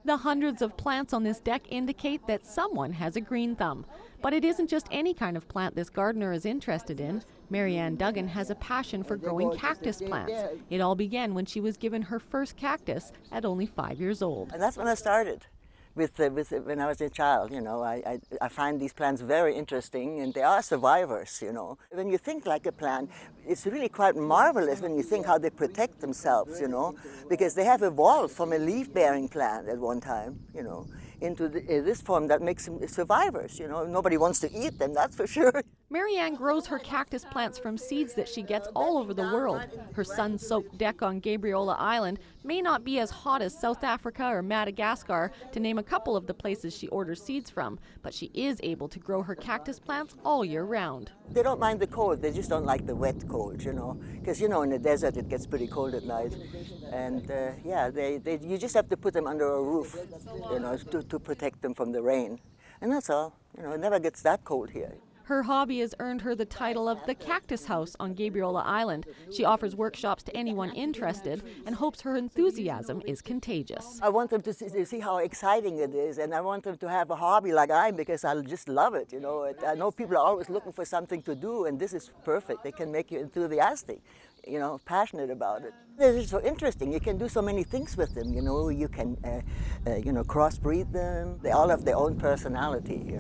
The hundreds of plants on this deck indicate that someone has a green thumb. But it isn't just any kind of plant this gardener is interested in. Marianne Duggan has a passion for growing cactus plants. It all began when she was given her first cactus at only 5 years old. And that's when I started. When I was a child, I find these plants very interesting, and they are survivors, When you think like a plant, it's really quite marvelous when you think how they protect themselves, because they have evolved from a leaf-bearing plant at one time, into this form that makes them survivors, Nobody wants to eat them, that's for sure. Marianne grows her cactus plants from seeds that she gets all over the world. Her sun-soaked deck on Gabriola Island may not be as hot as South Africa or Madagascar, to name a couple of the places she orders seeds from, but she is able to grow her cactus plants all year round. They don't mind the cold, they just don't like the wet cold, because in the desert it gets pretty cold at night. And you just have to put them under a roof, to protect them from the rain. And that's all, it never gets that cold here. Her hobby has earned her the title of the Cactus House on Gabriola Island. She offers workshops to anyone interested and hopes her enthusiasm is contagious. I want them to see how exciting it is, and I want them to have a hobby like I am, because I just love it. I know people are always looking for something to do, and this is perfect. They can make you enthusiastic, passionate about it. This is so interesting. You can do so many things with them. You can, crossbreed them. They all have their own personality.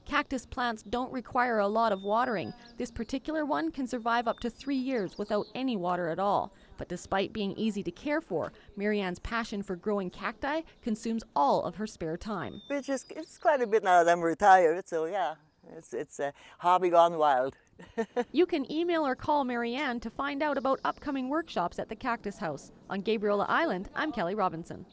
Cactus plants don't require a lot of watering. This particular one can survive up to 3 years without any water at all. But despite being easy to care for, Marianne's passion for growing cacti consumes all of her spare time. It's quite a bit now that I'm retired, so yeah, it's a hobby gone wild. You can email or call Marianne to find out about upcoming workshops at the Cactus House. On Gabriola Island, I'm Kelly Robinson.